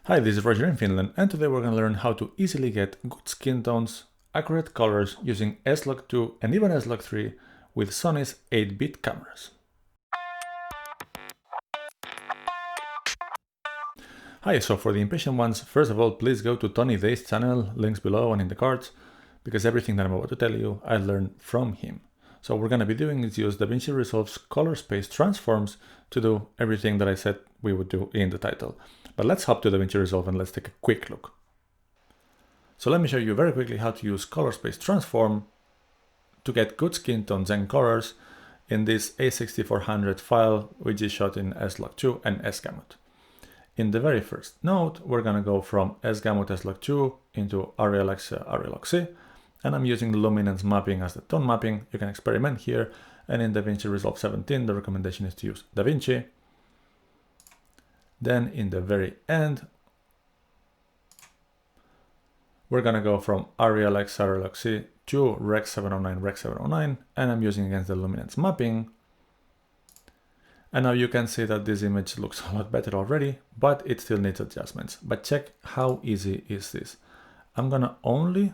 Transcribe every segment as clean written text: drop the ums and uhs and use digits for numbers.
Hi, this is Roger in Finland, and today we're going to learn how to easily get good skin tones, accurate colors using Slog2 and even Slog3 with Sony's 8-bit cameras. Hi, so for the impatient ones, first of all, please go to Tony Dae's channel, links below and in the cards, because everything that I'm about to tell you, I learned from him. So what we're going to be doing is use Davinci Resolve's color space transforms to do everything that I said we would do in the title. But let's hop to Davinci Resolve and let's take a quick look. So let me show you very quickly how to use color space transform to get good skin tones and colors in this a6400 file, which is shot in Slog2 and S-Gamut. In the very first node, we're going to go from S-Gamut Slog2 into Arri LogC, and I'm using the luminance mapping as the tone mapping. You can experiment here, and in Davinci Resolve 17, the recommendation is to use Davinci. Then in the very end, we're going to go from Arri LogC to Rec 709, and I'm using against the luminance mapping. And now you can see that this image looks a lot better already, but it still needs adjustments. But check how easy is this. I'm going to only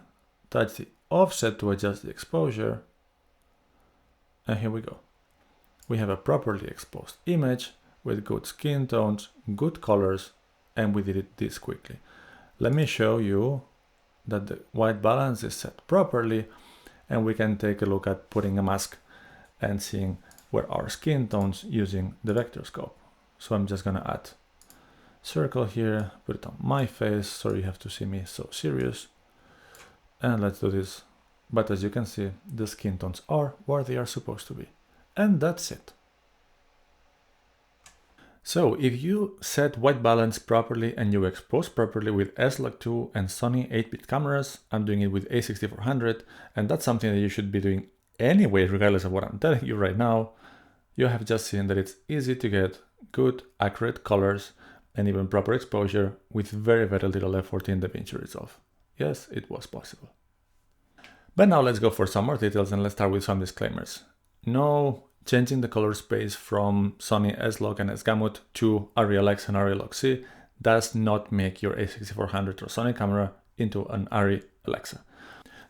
touch the offset to adjust the exposure. And here we go. We have a properly exposed image with good skin tones, good colors, and we did it this quickly. Let me show you that the white balance is set properly, and we can take a look at putting a mask and seeing where our skin tones using the vector scope. So I'm just gonna add circle here, put it on my face, so you have to see me so serious. And let's do this. But as you can see, the skin tones are where they are supposed to be. And that's it. So if you set white balance properly and you expose properly with Slog2 and Sony 8-bit cameras, I'm doing it with a6400, and that's something that you should be doing anyway, regardless of what I'm telling you right now, you have just seen that it's easy to get good, accurate colors and even proper exposure with very, very little effort in Davinci Resolve. Yes, it was possible. But now let's go for some more details, and let's start with some disclaimers. No changing the color space from Sony S-Log and S-Gamut to Arri LogC and Arri LogC does not make your a6400 or Sony camera into an Arri LogC.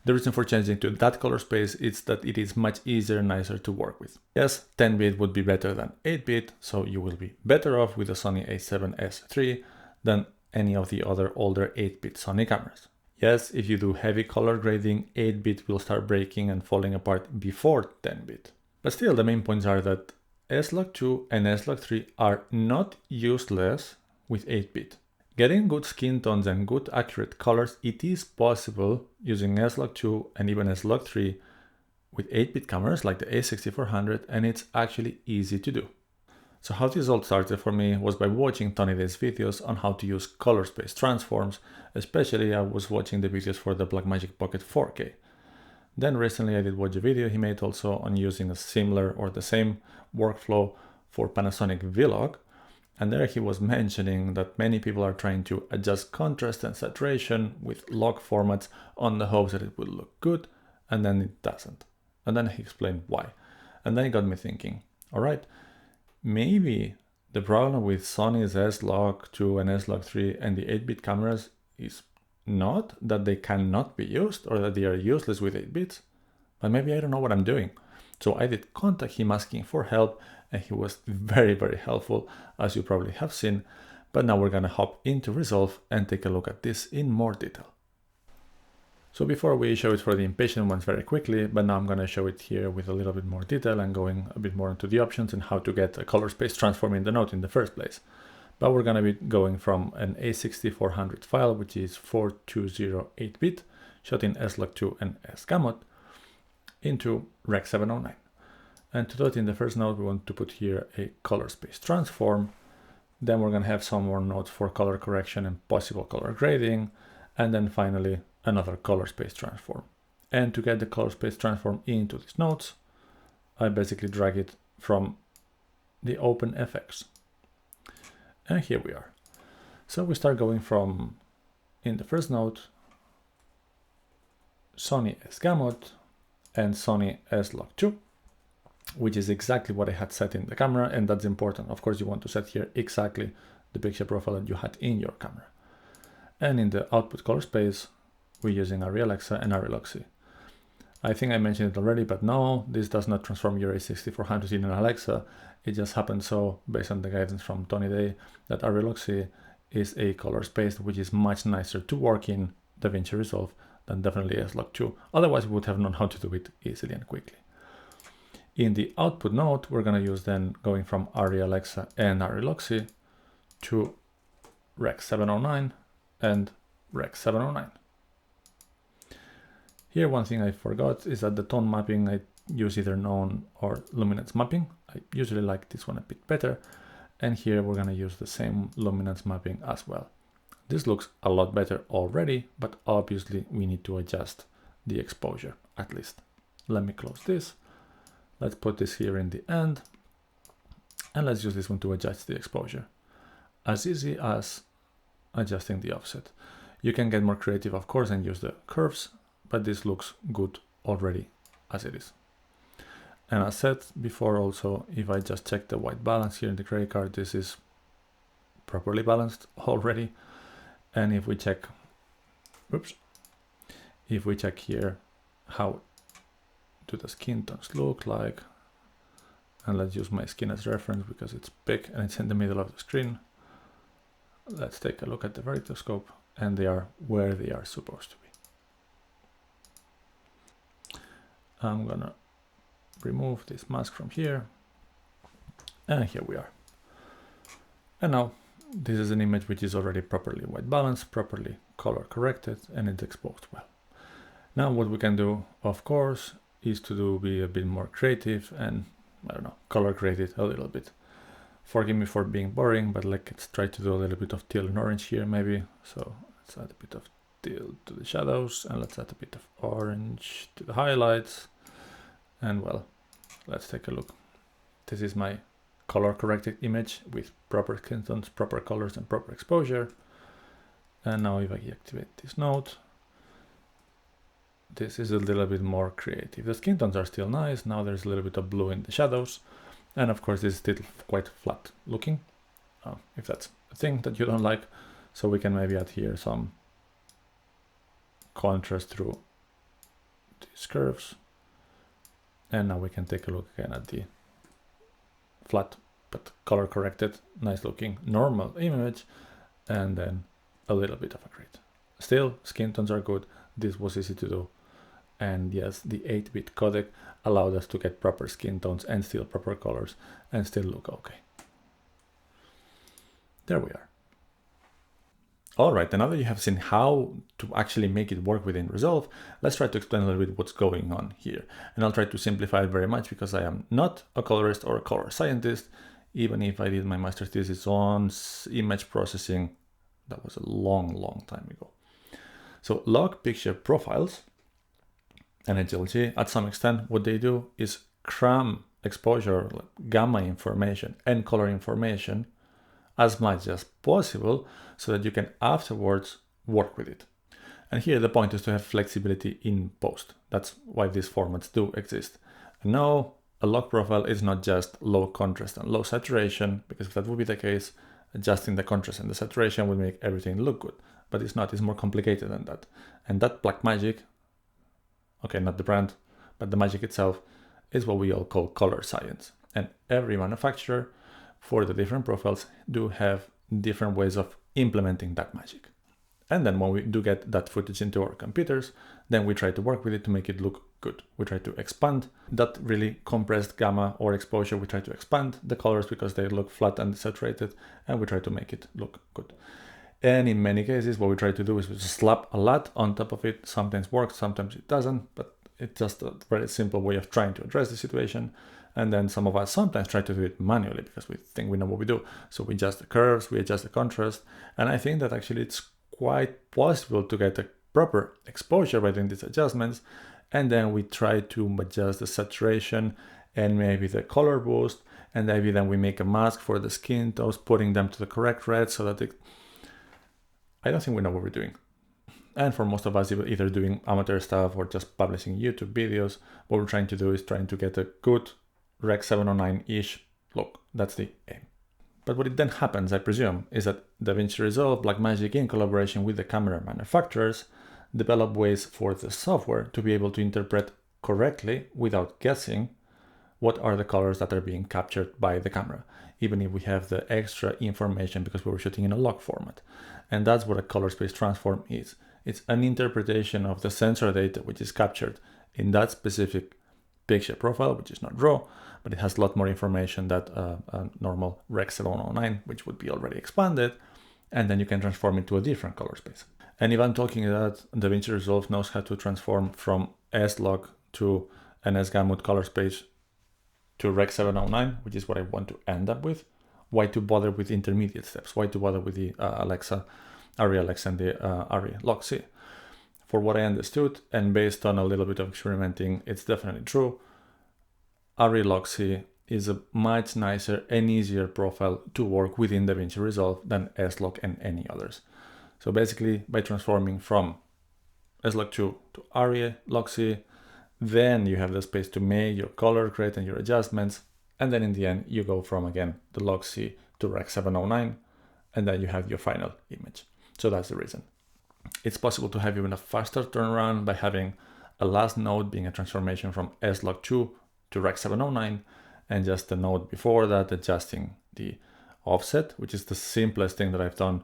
The reason for changing to that color space is that it is much easier and nicer to work with. Yes, 10-bit would be better than 8-bit, so you will be better off with the Sony a7S III than any of the other older 8-bit Sony cameras. Yes, if you do heavy color grading, 8-bit will start breaking and falling apart before 10-bit. But still, the main points are that Slog2 and Slog3 are not useless with 8-bit. Getting good skin tones and good accurate colors, it is possible using Slog2 and even Slog3 with 8-bit cameras like the a6400, and it's actually easy to do. So how this all started for me was by watching Tony Dae's videos on how to use color space transforms, especially I was watching the videos for the Blackmagic Pocket 4K. Then recently I did watch a video he made also on using a similar or the same workflow for Panasonic G9. And there he was mentioning that many people are trying to adjust contrast and saturation with log formats on the hopes that it will look good, and then it doesn't. And then he explained why. And then it got me thinking, all right, maybe the problem with Sony's Slog2 and Slog3 and the 8-bit cameras is not that they cannot be used or that they are useless with 8 bits, but maybe I don't know what I'm doing. So I did contact him asking for help, and he was very, very helpful, as you probably have seen. But now we're gonna hop into Resolve and take a look at this in more detail. So before we show it for the impatient ones very quickly, but now I'm gonna show it here with a little bit more detail and going a bit more into the options and how to get a color space transform in the node in the first place. But we're gonna be going from an a6400 file, which is 420 8-bit, shot in Slog2 and S-Gamut, into Rec 709. And to do it in the first node, we want to put here a color space transform. Then we're gonna have some more nodes for color correction and possible color grading. And then finally, another color space transform. And to get the color space transform into these nodes, I basically drag it from the OpenFX. And here we are. So we start going from, in the first node, Sony S-Gamut and Sony S-Log2, which is exactly what I had set in the camera, and that's important. Of course, you want to set here exactly the picture profile that you had in your camera. And in the output color space, we're using Arri LogC and Arri LogC. I think I mentioned it already, but no, this does not transform your a6400 in an Alexa. It just happened so, based on the guidance from Tony Dae, that Arri LogC is a color space which is much nicer to work in Davinci Resolve than definitely Slog2. Otherwise, we would have known how to do it easily and quickly. In the output node, we're going to use then going from Arri LogC and Arri LogC to Rec 709 and Rec 709. Here, one thing I forgot is that the tone mapping, I use either known or luminance mapping. I usually like this one a bit better. And here we're going to use the same luminance mapping as well. This looks a lot better already, but obviously we need to adjust the exposure at least. Let me close this. Let's put this here in the end. And let's use this one to adjust the exposure. As easy as adjusting the offset. You can get more creative, of course, and use the curves, but this looks good already as it is. And as said before also, if I just check the white balance here in the credit card, this is properly balanced already. And if we check, if we check here, how do the skin tones look like? And let's use my skin as reference because it's big and it's in the middle of the screen. Let's take a look at the verticoscope, and they are where they are supposed to be. I'm gonna remove this mask from here, and here we are. And now this is an image which is already properly white balanced, properly color corrected, and it's exposed well. Now what we can do, of course, is to be a bit more creative and, I don't know, color grade it a little bit. Forgive me for being boring, but let's try to do a little bit of teal and orange here maybe. So let's add a bit of teal to the shadows, and let's add a bit of orange to the highlights. And well, let's take a look. This is my color corrected image with proper skin tones, proper colors, and proper exposure. And now if I activate this node, this is a little bit more creative. The skin tones are still nice. Now there's a little bit of blue in the shadows. And of course, this is still quite flat looking, if that's a thing that you don't like. So we can maybe add here some contrast through these curves. And now we can take a look again at the flat but color corrected, nice looking normal image, and then a little bit of a grid. Still, skin tones are good. This was easy to do. And yes, the 8-bit codec allowed us to get proper skin tones and still proper colors and still look okay. There we are. All right, and now that you have seen how to actually make it work within Resolve, let's try to explain a little bit what's going on here. And I'll try to simplify it very much because I am not a colorist or a color scientist, even if I did my master's thesis on image processing. That was a long, long time ago. So log picture profiles and HLG, at some extent, what they do is cram exposure, like gamma information and color information as much as possible so that you can afterwards work with it. And here the point is to have flexibility in post. That's why these formats do exist. And now a log profile is not just low contrast and low saturation, because if that would be the case, adjusting the contrast and the saturation will make everything look good. But it's not, it's more complicated than that. And that black magic, okay, not the brand, but the magic itself, is what we all call color science. And every manufacturer for the different profiles do have different ways of implementing that magic. And then when we do get that footage into our computers, then we try to work with it to make it look good. We try to expand that really compressed gamma or exposure. We try to expand the colors because they look flat and saturated, and we try to make it look good. And in many cases, what we try to do is we just slap a lot on top of it. Sometimes works, sometimes it doesn't, but it's just a very simple way of trying to address the situation. And then some of us sometimes try to do it manually because we think we know what we do. So we adjust the curves, we adjust the contrast. And I think that actually it's quite possible to get a proper exposure by doing these adjustments. And then we try to adjust the saturation and maybe the color boost. And maybe then we make a mask for the skin tones, putting them to the correct red so that I don't think we know what we're doing. And for most of us, either doing amateur stuff or just publishing YouTube videos, what we're trying to do is trying to get a good Rec 709-ish look. That's the aim. But what it then happens, I presume, is that Davinci Resolve, Blackmagic, in collaboration with the camera manufacturers, develop ways for the software to be able to interpret correctly without guessing what are the colors that are being captured by the camera, even if we have the extra information because we were shooting in a log format. And that's what a color space transform is. It's an interpretation of the sensor data which is captured in that specific picture profile, which is not raw, but it has a lot more information than a normal Rec 709, which would be already expanded, and then you can transform it to a different color space. And if I'm talking that Davinci Resolve knows how to transform from S-Log to an S-Gamut color space to Rec 709, which is what I want to end up with, why to bother with intermediate steps? Why to bother with the Arri LogC and the Arri LogC? For what I understood, and based on a little bit of experimenting, it's definitely true. Arri LogC is a much nicer and easier profile to work within Davinci Resolve than S-Log and any others. So basically, by transforming from Slog2 to Arri LogC, then you have the space to make your color grade and your adjustments. And then in the end, you go from, again, the LogC to Rec 709, and then you have your final image. So that's the reason. It's possible to have even a faster turnaround by having a last node being a transformation from Slog2 to Rec 709, and just the node before that adjusting the offset, which is the simplest thing that I've done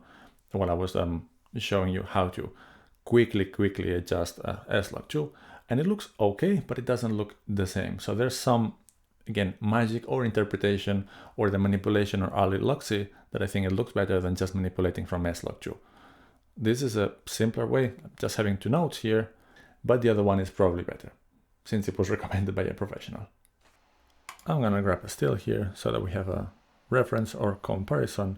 when I was showing you how to quickly adjust Slog2. And it looks okay, but it doesn't look the same. So there's some, again, magic or interpretation or the manipulation or Arri LogC that I think it looks better than just manipulating from Slog2. This is a simpler way, just having 2 nodes here, but the other one is probably better since it was recommended by a professional. I'm gonna grab a still here so that we have a reference or comparison.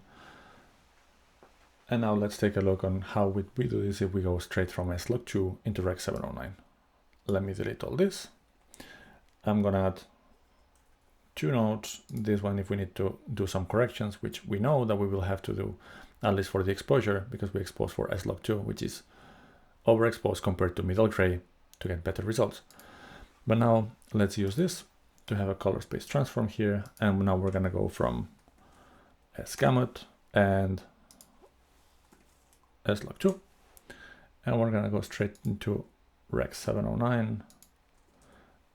And now let's take a look on how we do this if we go straight from Slog2 into Rec 709. Let me delete all this. I'm gonna add 2 nodes. This one if we need to do some corrections, which we know that we will have to do, at least for the exposure, because we expose for Slog2, which is overexposed compared to middle gray to get better results. But now let's use this to have a color space transform here. And now we're gonna go from S-Gamut and Slog2. And we're gonna go straight into Rec 709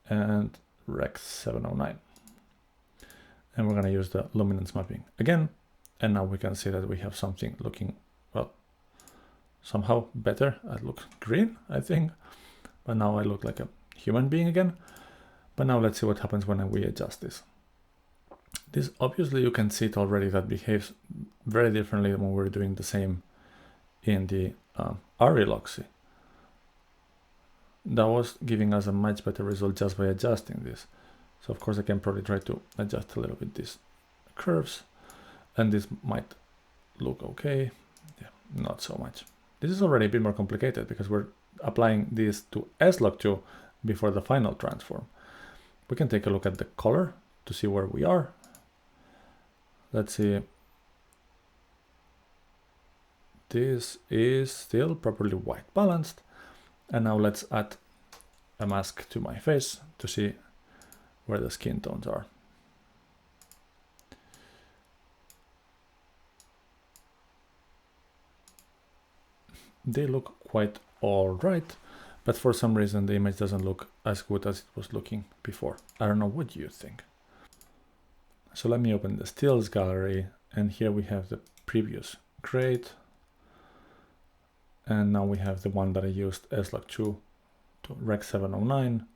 and Rec 709. And we're gonna use the luminance mapping again. And now we can see that we have something looking, well, somehow better. I look green, I think, but now I look like a human being again. But now let's see what happens when we adjust this. This, obviously you can see it already, that behaves very differently when we're doing the same in the Arri LogC. That was giving us a much better result just by adjusting this. So of course I can probably try to adjust a little bit these curves, and this might look okay. Yeah, not so much. This is already a bit more complicated because we're applying this to Slog2 before the final transform. We can take a look at the color to see where we are. Let's see. This is still properly white balanced. And now let's add a mask to my face to see where the skin tones are. They look quite all right, but for some reason the image doesn't look as good as it was looking before. I don't know, what you think? So let me open the stills gallery, and here we have the previous grade. And now we have the one that I used Slog2 to Rec 709.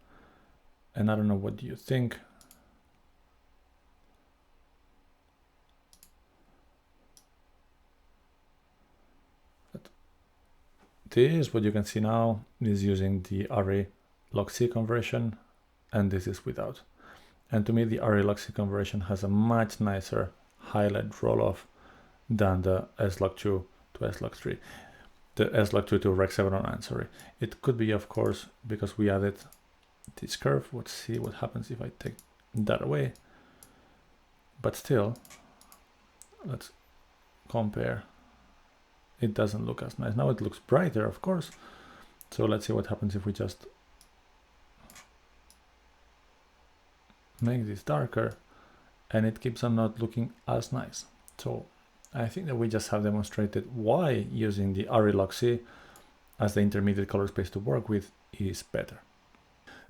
And I don't know, what do you think? But this, what you can see now, is using the Arri LogC conversion, and this is without. And to me, the Arri LogC conversion has a much nicer highlight roll-off than the Slog2 to Slog3. The Slog2 to Rec 709, sorry. It could be, of course, because we added this curve. Let's see what happens if I take that away. But still, let's compare. It doesn't look as nice. Now it looks brighter, of course. So let's see what happens if we just make this darker, and it keeps on not looking as nice. So I think that we just have demonstrated why using the Arri LogC as the intermediate color space to work with is better.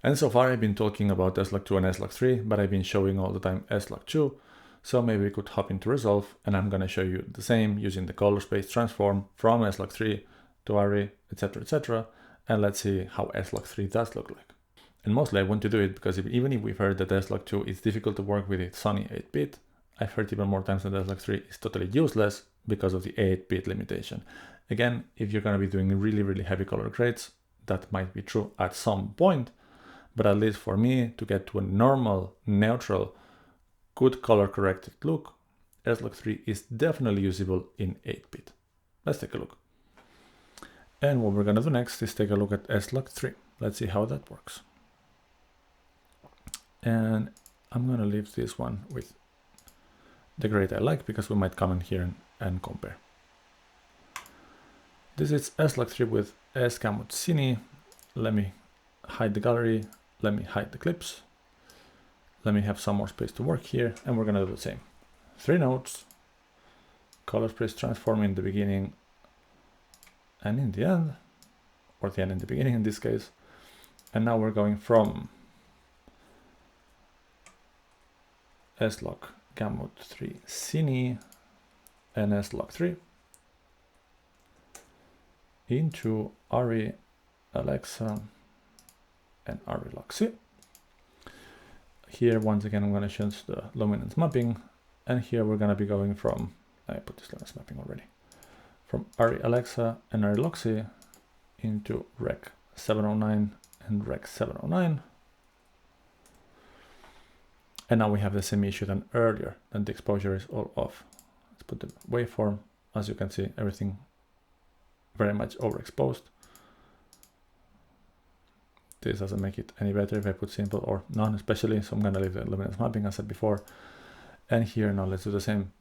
And so far I've been talking about Slog2 and Slog3, but I've been showing all the time Slog2. So maybe we could hop into Resolve, and I'm going to show you the same using the color space transform from Slog3 to Arri, etc. And let's see how Slog3 does look like. And mostly I want to do it because even if we've heard that Slog2 is difficult to work with its Sony 8-bit, I've heard even more times that Slog3 is totally useless because of the 8-bit limitation. Again, if you're going to be doing really heavy color grades, that might be true at some point, but at least for me, to get to a normal, neutral, good color corrected look, Slog3 is definitely usable in 8-bit. Let's take a look. And what we're going to do next is take a look at Slog3. Let's see how that works. And I'm going to leave this one with the grade I like, because we might come in here and compare. This is Slog3 with S-Gamut Cine. Let me hide the gallery. Let me hide the clips. Let me have some more space to work here, and we're gonna do the same. 3 nodes, color space transform in the beginning and in the end, or the end in the beginning in this case. And now we're going from Slog2 3 Cine and Slog3 into Arri Alexa and Arri LogC. Here, once again, I'm going to change the luminance mapping, and here we're going to be going from, I put this luminance mapping already, from Arri Alexa and Arri LogC into Rec 709 and Rec 709. And now we have the same issue than earlier, and the exposure is all off. Let's put the waveform. As you can see, everything very much overexposed. This doesn't make it any better if I put simple or none especially, so I'm going to leave the luminance mapping as I said before. And here now let's do the same.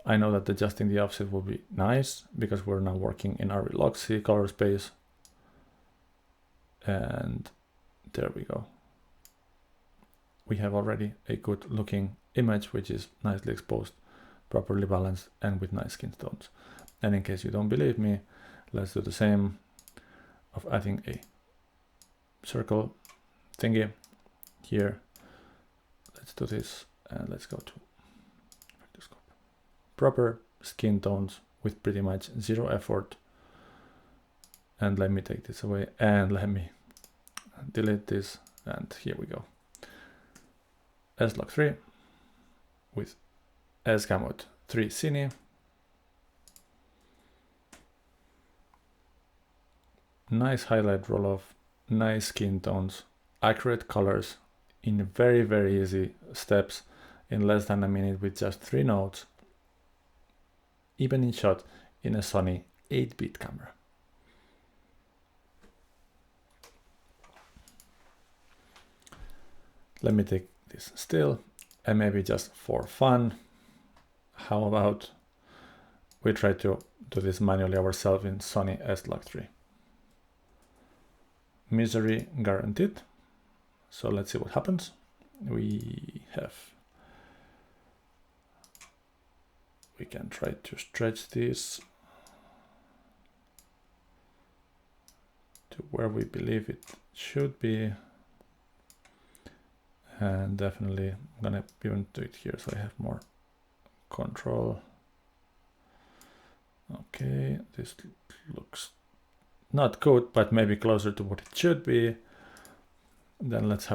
I know that adjusting the offset will be nice because we're now working in Arri LogC color space. And there we go. We have already a good looking image which is nicely exposed, properly balanced, and with nice skin tones. And in case you don't believe me, let's do the same of adding a circle thingy here. Let's do this, and let's go to proper skin tones with pretty much zero effort. And let me take this away, and let me delete this, and here we go. Slog3 with S-Gamut 3 Cine. Nice highlight roll-off, nice skin tones, accurate colors in very easy steps in less than a minute with just 3 nodes, even in shot in a Sony 8-bit camera. Let me take this still, and maybe just for fun, how about we try to do this manually ourselves in Sony Slog3. Misery guaranteed. So let's see what happens. We can try to stretch this to where we believe it should be. And definitely I'm gonna even do it here so I have more control. Okay, this looks not good, but maybe closer to what it should be. Then let's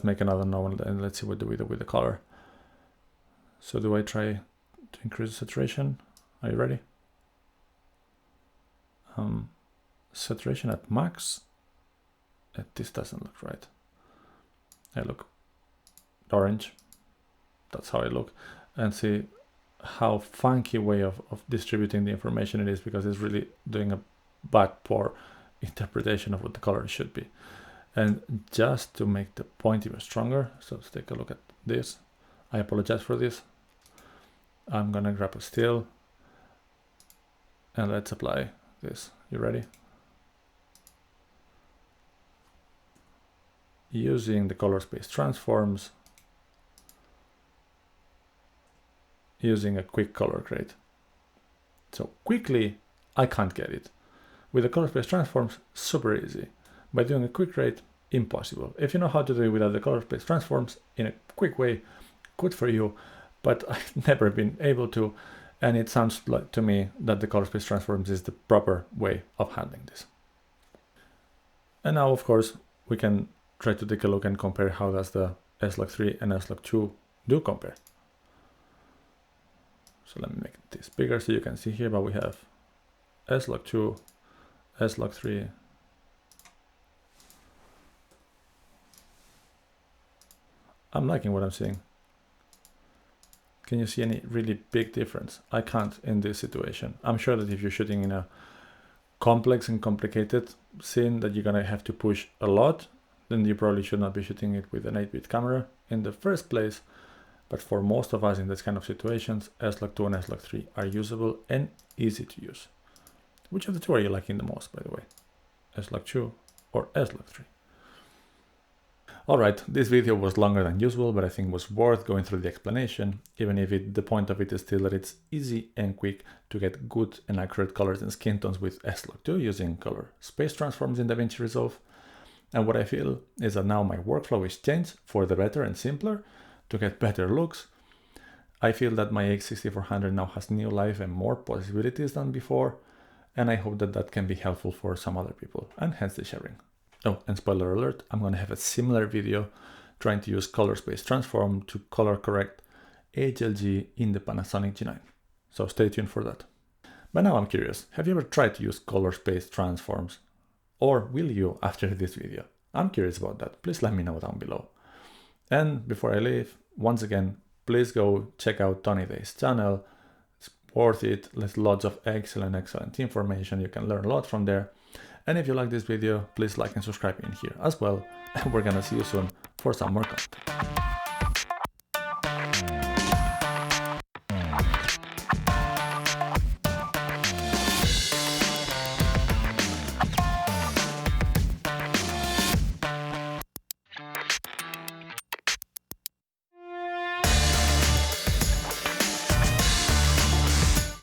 make another node and let's see what do we do with the color. So do I try to increase the saturation? Are you ready? Saturation at max. This doesn't look right. I look orange. That's how I look. And see how funky way of distributing the information it is, because it's really doing a poor interpretation of what the color should be. And just to make the point even stronger, so let's take a look at this. I apologize for this. I'm gonna grab a still and let's apply this. You ready? Using the color space transforms, using a quick color grade. So quickly, I can't get it. With the color space transforms, super easy. By doing a quick grade, impossible. If you know how to do it without the color space transforms in a quick way, good for you, but I've never been able to, and it sounds like to me that the color space transforms is the proper way of handling this. And now, of course, we can try to take a look and compare how does the Slog3 and Slog2 do compare. So let me make this bigger so you can see here, but we have Slog2, Slog3, I'm liking what I'm seeing. Can you see any really big difference? I can't in this situation. I'm sure that if you're shooting in a complex and complicated scene that you're gonna have to push a lot, then you probably should not be shooting it with an 8-bit camera in the first place. But for most of us in this kind of situations, Slog2 and Slog3 are usable and easy to use. Which of the two are you liking the most, by the way? Slog2 or Slog3? Alright, this video was longer than usual, but I think it was worth going through the explanation, even if the point of it is still that it's easy and quick to get good and accurate colors and skin tones with Slog2 using color space transforms in Davinci Resolve. And what I feel is that now my workflow is changed for the better and simpler to get better looks. I feel that my a6400 now has new life and more possibilities than before, and I hope that that can be helpful for some other people, and hence the sharing. Oh, and spoiler alert, I'm going to have a similar video trying to use color space transform to color correct HLG in the Panasonic G9. So stay tuned for that. But now I'm curious, have you ever tried to use color space transforms? Or will you after this video? I'm curious about that. Please let me know down below. And before I leave, once again, please go check out Tony Dae's channel. It's worth it. There's lots of excellent information. You can learn a lot from there. And if you like this video, please like and subscribe in here as well. And we're gonna see you soon for some more content.